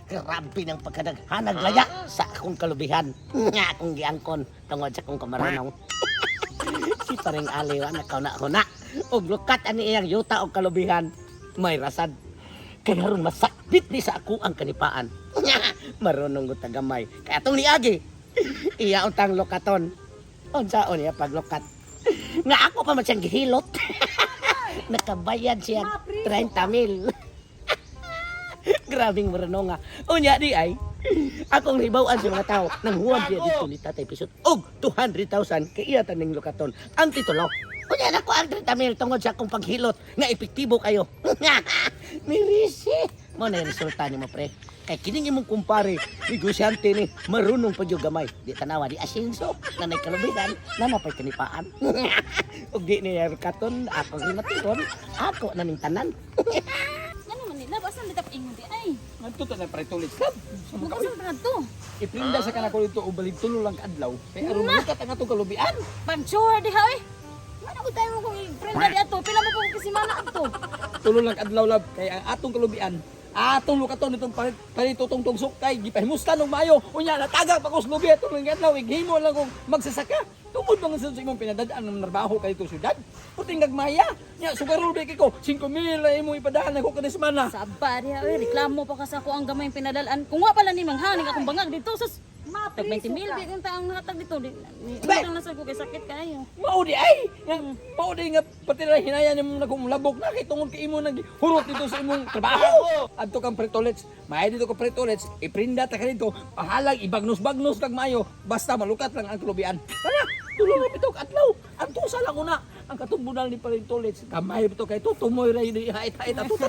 Grabe ng pagkadaghanag laya sa akong kalubihan. Nga akong giangkon tungod sa akong kamaranong. Si paring aliw nakauna-una. Og lukat ani iyang yuta og kalubihan. May rasad. Kaya ron masakbit ni sa ako ang kanipaan. Marunong ko tagamay. Kaya itong niagi. Iya untang lukaton. Unsaon niya paglukat. Nga ako pa man siyang gihilot. Nakabayad siya 30,000. Grabing marunong nga. Unya di ay. Akong hibawaan sa mga tao nang huwag siya dito ni Tatay Pisot. Og 200,000 kay iya taning lukaton. Ang titulo. Unya na ko ang 30,000 tungod sa akong paghilot nga epektibo kayo. Mirisi. Mo na yung resulta ni mo pre. Kay kining imong kumpare, negosyante ni marunong pa yung gamay. Di tanawa di asinso, nanay kalubihan, nanapay kanipaan. Ug di niya katon, ako rinatiron, ako naning tanan. Ano man nila, basan ditap ingon di ay. Ngadto ta na pretulit sab. Magkasan na to. Iprinda sa kanako dito ubalig tulo lang kadlaw. Kay aron lukat ang atong kalubian. Pag-sure di ha eh. Ano ko tayo kung i-friend di ato, pila mo kung kasimana ato. Tulo lang adlaw lab kay ang atong kalubian. Atong lukaton itong paritutong tugsok kay gipahimusta ng mayo. Unya natagak pa ko sa lubi atong lang adlaw igihimo lang kung magsasaka. Tungod mga sa imong pinadadaan ng narbaho kay dito syudad. Puting gagmaya. Nya sugarol ba ko 5,000 ay mo ipadaan ako kada semana. Saba di ha eh, reklamo pa ka sa ako ang gamay pinadalan. Kung wa pala ni manghaning akong bangag dito sus. Tag 20,000 di kung taang hatag dito. Utang na sa ko kay sakit kayo. Mao di ay. Mao di nga pati na hinaya nimo nagumlabok na kay tungod kay imo naghurot dito sa imong trabaho. Adto kang pretolets. May dito ka pretolets. Iprinda ta ka dito. Pahalang ibagnos-bagnos kag mayo basta malukat lang ang kulubian. Tara, tulo na bitok adlaw. Ang tusa lang una. Ang katumbunal ni pretolets. Kamay bito kay tutumoy ra ni hait-hait ato ta.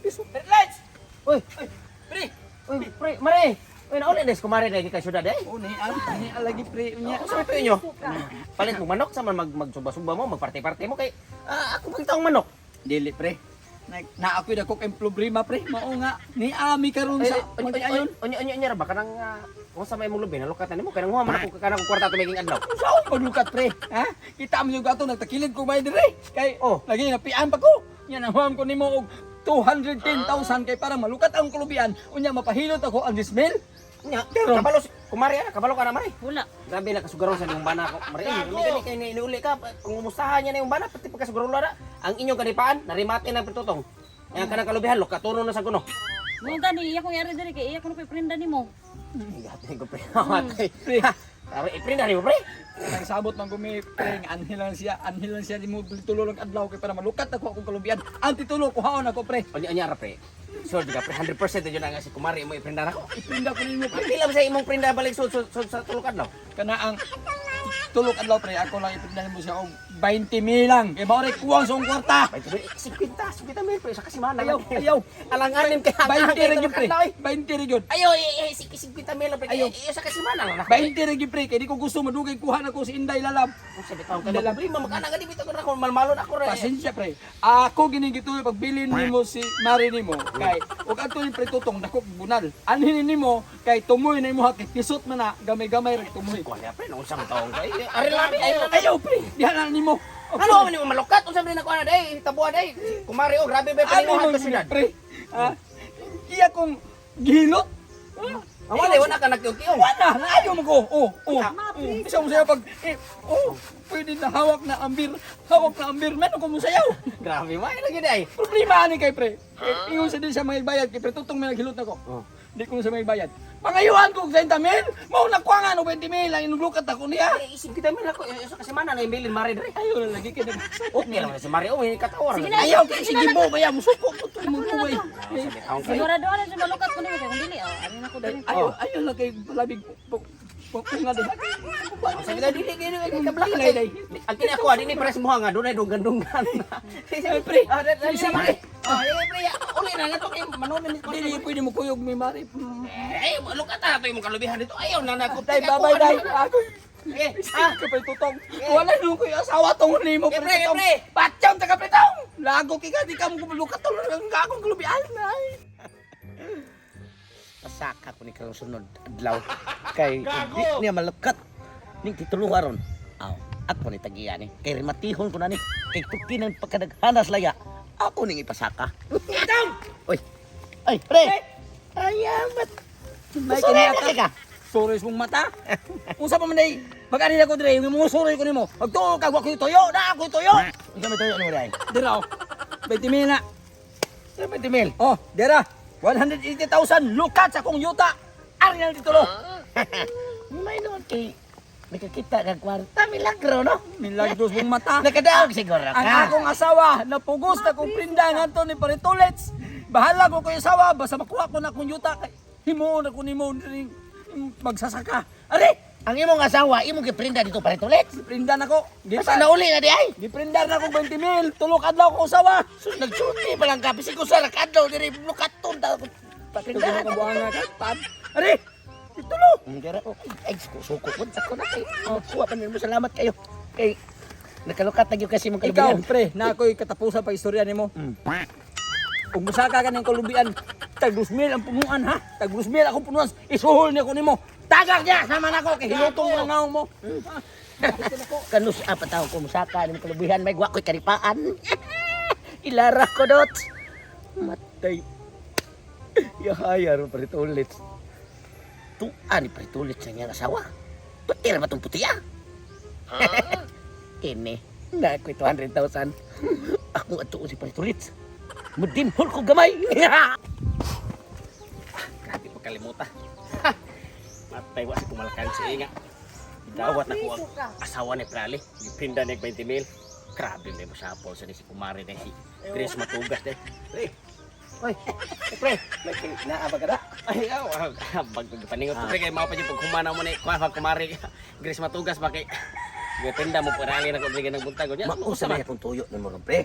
Pretolets. Uy, Pre. uy, pre, mare. Uy, nauli des kumare na kay syudad eh. Ni alagi pre nya. Sa ito inyo. Palit mo manok sa magsuba-suba mo, magparty-party mo kay ako pagtaong manok. Dili pre. Na ako dako kay problema pre. Mao nga ni ami karon sa ayon. Onya ba kanang kung sa may mong lubi nalukatan nimo kanang human ako kanang kwarta tumiging adlaw. Saan paglukat pre? Ha? Kita mo yung gato nagtakilid ko may dire. Kay Oh. lagi napian pa ko. Nya nahuam ko nimo og 210,000 kay para malukat ang kulubian. Unya mapahilot ako ang dismil. Nya, Karon. kabalo kumare ana, kabalo ka na mare. Wala. Grabe na kasugaron sa imong bana ko. Mare, hindi kay niuli ka kung umustahan niya na yung bana pati pagkasugaron na. Ang inyong kanipaan narimate na pitutong. Yang kanang kalubihan lokatono na sa kuno. Nung tani iya kong yari diri kay iya ko na prenda nimo. Ihatay ko pre. Pre. Tara, iprinda ni mo pre. Ang sabot man gumi pre anhilan siya di mo tulong adlaw kay para malukat ako akong kalubian. Ang titulo ko haon ako pre. Onya ra pre. So, di ka pre 100% yun na nga si kumare mo iprinda na ko. Ipinda ko nimo pre. Pila ba sa imong prinda balik sa tulukan daw? Kana ang tulog adlaw pre ako lang ipinda mo siya og 20,000 lang. Kay mao ray kuwang sa akong kwarta. 50 mil pre sa kasimana. Ayaw. Alanganin kay 20 rin pre. 20 rin yun. Ayaw, 50 mil pre. Ayaw sa kasimana lang. 20 rin pre. Kaya di ko gusto madugay kuha na ko si Inday Lalab. Sabi taong ka na problema, magkana nga di bitaw ko na ako, malmalon ako rin. Pasensya pre. Ako ginigituloy pagbilin nimo si Mari nimo. Kay ug ato ni pre tutong dako bunal. Anhin nimo kay tumoy na imo hakit. Kisot man na gamay-gamay ra tumoy. Kuya pre, nung isang taong ka. Ari lang, Ayaw pre. Diha na nimo. Ano man yung malukat? Kung sabi na ko na day, tabuan day. Kumari o, grabe ba Ano yung mo mga kasunod? pre? Ah, iya kong gihilot. Ang wala ka nagkiyo-kiyo. Wala, ayaw mo ko. Isa mo sayaw pag, pwede na hawak na ambir. Hawak na ambir, meron ko mo sayaw. Grabe, may lagi day. Problema ani kay pre. Ingon sa din sa mga bayad kay pre tutong may naghilot nako. Di ko sa mga bayad. Pangayuhan ko 30,000, mao nakuha nga 20,000 lang inuglukat ako niya. Isip kita mo ako, kasi mana na yung bilin mare dre. Ayaw na lagi kay Okay lang si Mario, may katawar. Sige na. ayaw kay sige mo kaya mo suko ko to mo buhay. Sabi taong ka. Sigurado na sa malukat ko nimo kay kung dili ano na ko diri. Ayaw na kay labig nga din. Sabi na dili gini kay kablak Dili, kay. Ang kini ako dini pares mo nga dunay dunggan-dunggan. Ay, pre. Dali na mare. Pre, uli na nato kay manonon ni Dili pwede mo kuyog mi mari. lukat na to yung kalubihan dito. Ayaw na nako. Day babay day. Ako Eh, kapay tutong. Wala nung ko yung asawa tong nimo Eh, pre, tutong. pre. Patyaw ta kapay tong. Lago ki ka di ka mo lukat tong nga akong kulubian ay. Pasaka ko ni karong sunod adlaw kay di niya malukat ning tituluha ron. Aw, ako ni tagiya ni. Kay rematihon ko na ni. Kay tuki ng pagkadaghanas laya. Ako ning ipasaka. Oy. Ay, pre. Ayamat. May Sorry, kinata ka. Suris mong mata. Unsa pa man day? Mag-ani na ko dire, yung mga suroy ko nimo. Magtuo ka wa ko toyo, na ako toyo. Ikaw may tuyo mo dahil. Dira oh. 20 mil na. 20 mil. Oh, dira. 180,000 lukat sa kong yuta. Ari na titulo. May noon kay nakakita kang kwarta. Milagro, no? Milagros mong mata. Nakadaog siguro Ang ka. akong asawa, napugos na kong prinda nga to ni Paritolets. Bahala ko kayo asawa, basta makuha ko na kong yuta. Kay himuon ako nimo magsasaka. Ari, Ang imong asawa, imong giprinda dito pa ulit. prinda na ko. Basta nauli na di ay. Giprinda na ko 20 mil. Tulok adlaw ko asawa. So nagsulti pa lang ka. Bisig ko sa rakadlaw diri lukaton ta. Prinda Paprinda na na ko buhanga ka. Pan. Ari, titulo. Dira ko. Ay, suko ko sa ko na kay. Kuha pa nimo salamat kayo. Kay nakalukat na gyud kasi mong Ikaw, kalubihan. pre, na ako'y katapusan pa istorya nimo. Kung musaka ka ng kalubian, tag 2,000 ang punuan ha. Tag 2,000 akong punuan. Isuhol niya ko nimo. Tagak niya sama na ko kay hilutong lang naong mo. Kanus apa tao ko musaka nimo kalubihan may wa ko'y karipaan. Ilara ko dot. Matay. Yahaya ro paritulit. Tuan ni paritulit sa iyang asawa. Tutir ba tong putiya? Kini, na ako'y 200,000. Ako ato si paritulit. Mudimhol ko gamay. Grabe pagkalimutan. Matay wa si kumalakan si Inga. Dawat na ko ang asawa ni Prali. Gipinda ni 20 mil. Grabe may masapol sa ni si Kumari na si Chris Matugas de. Oy, pre, may naabag ka na? Ay, bag paningot ko pre kay mao pa yung paghumana mo ni kuan Kumari. Chris Matugas ba kay gipinda mo Prali na ko bigyan ng buntag niya. Mausa na akong tuyo ng mga pre.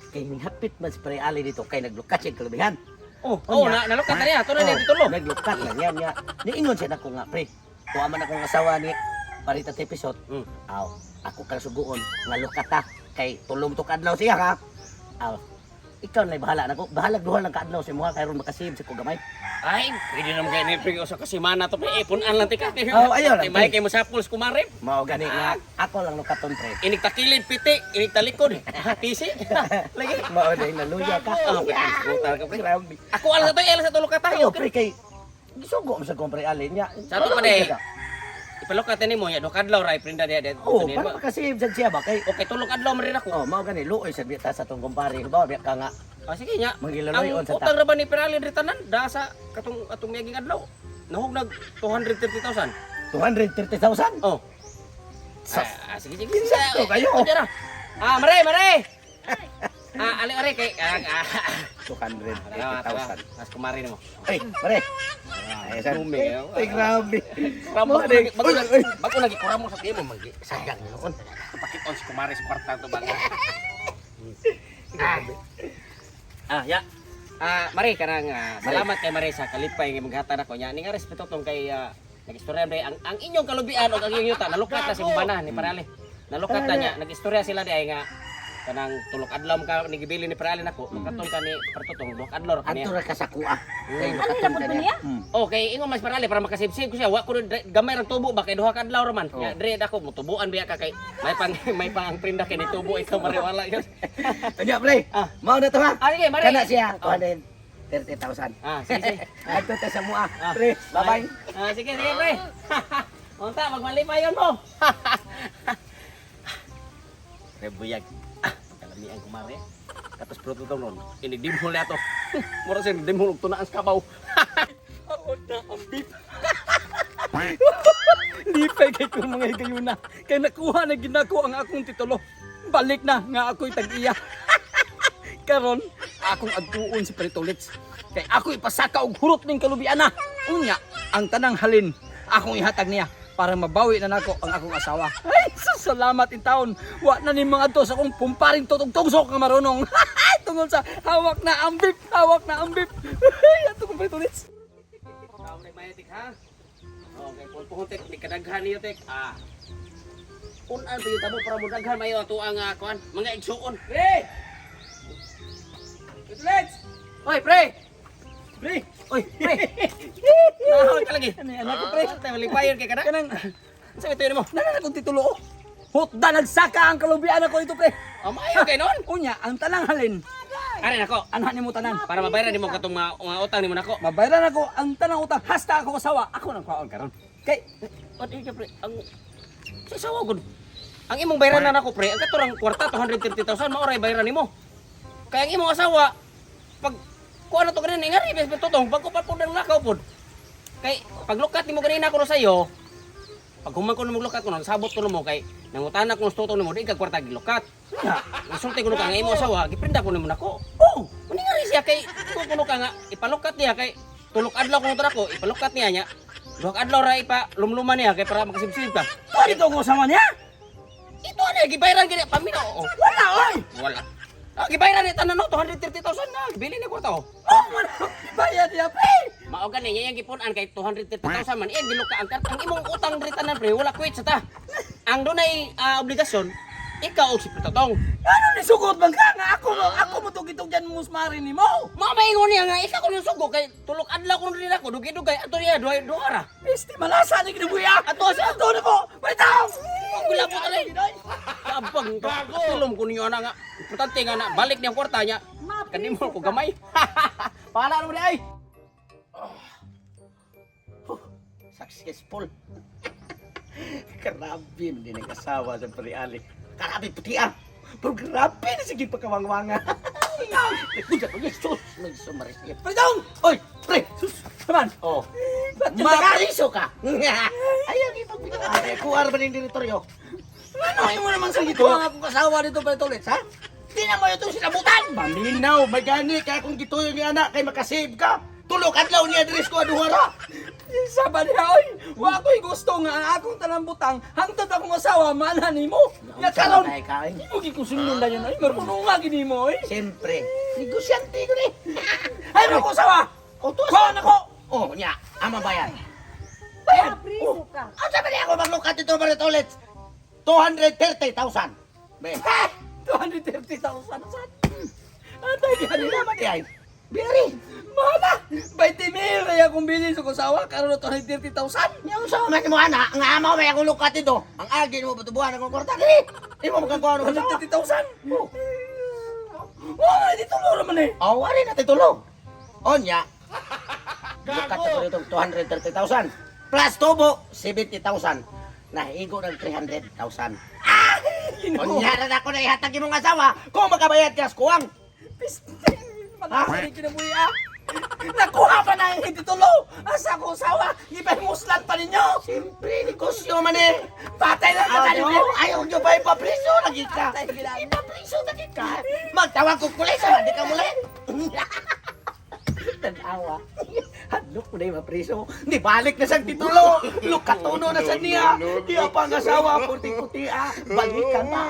Kay hapit man si Pre Ali dito kay naglukat siya kalubihan. Oh, nalukat na niya. Tuloy niya titulo. Naglukat na niya. Niingon siya nako nga pre. Kuha man akong asawa ni Parita episode. Aw, ako kang suguon nga lukat ta kay tulong to kadlaw siya ka. Aw, ikaw na bahala nako. Bahala duha lang kadlaw si mga kayron makasib sa ko gamay. Ay, pwede naman kayo ni Pre sa kasimana to pre. Punan lang tika. Oh, ayaw lang, Kay may pre. kay masapol si Kumari. Mao gani nga ako lang lukaton pre. Inig takilid piti, inig talikod. Tisi. Lagi. Mao day naluya ka. Ah, putal ka pre. Grabe. Ako alas to, alas sa tulog ka Ayo tayo. pre kay gisugo mo sa kong Pre Ali niya. Sa ato pa de. Ipalukat ni mo ya do kadlaw ra iprinda dia de. Oh, para makasib sa siya ba kay Okay, tulog adlaw man rin ako. oh, mao gani luoy sa bita sa tong kumpare. Ba biya ka nga Ah, sige nya. Mangiluloy Ang on sa utang ra ba ni Pirali ritanan da sa katong atong miyaging adlaw. Nahog nag 230,000. 230,000. Oh. Sa Sige sige. Sakto kayo. Dira. Mare. Ali kay 230,000. Mas kumari mo. Ay, pare. Ay, san? Lumi, Ay, grabe. Ramo Ay, bago lagi kuramo sa timo magi sayang noon. Pakit on si kumari sa kwarta to bang. Ya. Mari kanang salamat kay Mari sa kalipay nga maghatan ako nya. Ni nga respeto tong kay nagistorya day ang inyong kalubian o ang inyong yuta nalukat na si Bana ni Parali. Nalukat na niya. Nagistorya sila di ay nga kanang tulok adlaw ka ni gibili ni Parali nako. Lukaton ka ni Partutong dok adlaw ka Adto niya. ra ka sa kuha. Kay Ano lukaton na po ka niya? niya. Okay, ingon mas Parali para makasibsib ko siya. Wa ko gamay ra tubo ba kay duha ka adlaw ra man. Ya dire ako mutubuan biya ka kay may pang ang prinda kay ni tubo ikaw mariwala yun. Tanya, pre. Ah. Mao na to ha. Sige, Mari. Kana siya 230,000. Sige. Adto ta sa mua. Pre, bye-bye. Sige, pre. Unta, magmalipayon mo. Pre, buyag. Kalami ang kumari. Tapos proto daw nun. Inigdimhol na ito. Mura siya, inigdimhol. Tunaan sa kabaw. Aon na ang beef. Di pa kay ko mga higayuna. Kay nakuha na ginako ang akong titulo. Balik na nga ako'y tag-iya. Karon, akong agtuon si Paritolets. Kay ako ipasaka og hurot ning kalubian na. Unya, ang tanang halin, akong ihatag niya para mabawi na nako ang akong asawa. Ay, salamat in taon. Wa na ni mga to sa akong pumparing tutong-tungsok nga marunong. Tungod sa hawak na ang beef, hawak na ang beef. Ay, ato kong Paritolets. Ikaw na mayatik ha? Okay, puhuntik. Di kadaghan niyo, tek. Unan pa yung tabo para mo daghan mayo ato ang kuan. Mga igsuon. Pre! Paritolets! Oy, pre! Pre! Oy, pre! Nahal ka lagi. Ano yan, anak ko, pre? Tayo malipayon kay kana. Kanang, Sabi tayo mo. nanan akong titulo. Hutda nagsaka ang kalubian ako ito, pre. Mayo kay noon. Unya, ang tanang halin, Arin ako. Anhan nimo tanan. Para mabayaran nimo katong mga utang nimo nako. Mabayaran ako ang tanang utang hasta ako kasawa. Ako nang kaon karon. Kay What is pre? Ang sa sawa gud. Ang imong bayaran na nako pre, ang katurang kwarta 230,000 mao ray bayaran nimo. Kaya ang imong asawa pag kuha na to ganun ngari bes totong pag kupat pud ang lakaw pud. Kay paglukat nimo ganina ko sa iyo. Pag human ko nimo lukat ko nang sabot ko mo kay nangutana ko sa totong nimo di kag kwarta gilukat. Ya, isulti ko ka nga imong asawa giprinda ko nimo nako. Oh, muni ngari siya kay kuno ka nga ipalukat niya kay tulok adlaw ko nang ko ipalukat niya nya. Duha ka adlaw ra ipa lumluman niya kay para makasibsib ka. dito ko sama niya. Ito na gibayaran gani pamina oo. Wala oy. Wala. Gibayaran ni tanan no 230,000 na gibili ni kwarta oh. Oh, man. Bayad niya pre. Mao gani nya yang gipunan kay 230,000 man iya giluka ang imong utang diri tanan pre wala quit sa ta. Ang dunay obligasyon ikaw og si Pritotong. Ano ni sugot bang ka nga ako mo tugitog diyan musmari nimo. Mao maingon niya nga ikaw ko yung sugo kay tulok adlaw ko rin ako dugay-dugay ato niya duha ra. Piste malasa ni kinabuya. Ato sa Ato na ko. Bitaw. Ang gulabo talay. Kabang tulong ko ninyo na nga. Importante nga na balik niya ang kwarta niya. Kanimo ko gamay. Pahala mo di ay. Successful. Grabe din ang asawa sa Pariali. Grabe puti ah. Pero grabe na sige pagkawangwanga. Kuya ko, Jesus. Nagsumaris niya. Bitaw. Oy, pre. Sus. Naman. Oh. Bakit Makariso ka. Ayaw ipagpinawari. Kuwar ba ng teritoryo? ano mo naman sa gito ang akong kasawa dito pa ulit, ha? Di na mo itong sinabutan. Maminaw, may gani. Kaya kung gituyo ni anak, kay makasave ka. Tulog adlaw niya address ko aduhara. Saban niya, oy. Wa ako'y gusto nga ang akong tanang butang hangtod akong asawa mana nimo. Nga karon. Imo gi ko sunod na yan, ay marunong nga gini mo, eh. Siyempre, negosyante ko ni. Ay mo ko asawa. O, to Kuha na ko. Oh, niya, ama bayan. Bayan. Priso ka. Ang sabi niya ako maglukat dito ba ito ulit? 230,000. Ben, Ha! 230,000 sa. Atay gani naman di ay. Biyari. Mama, 20,000 kaya akong bilhin sa kasawa karon na 230,000. Yung sa mga mo anak, ang ama may akong lukat dito. Ang agi mo butubuhan akong kwarta dili. Di mo magkakawa ng kasawa. 230,000. Oh, dito mo naman eh. Oh, wari na titulog. O niya, lukat ako dito 230,000. Plus tubo, 70,000. Nahigo ng 300,000. O niya na ako na ihatag yung mga asawa kung makabayad ka sa kuwang. Malaki kinabuhi ah. Nakuha pa na yung hindi tulo. Asa ko sawa, ipahimuslan pa ninyo. Siyempre, negosyo man eh. Patay na ka tayo. Ayaw nyo ba ipapriso? Lagi ka. Ipapriso, lagi ka. Magtawag ko pulis, di ka muli. Tanawa. Hadlok mo na yung mapriso. Di balik na sa titulo. Lukatuno na sa niya. Di pa ang asawa, puti-puti ah. Balikan na.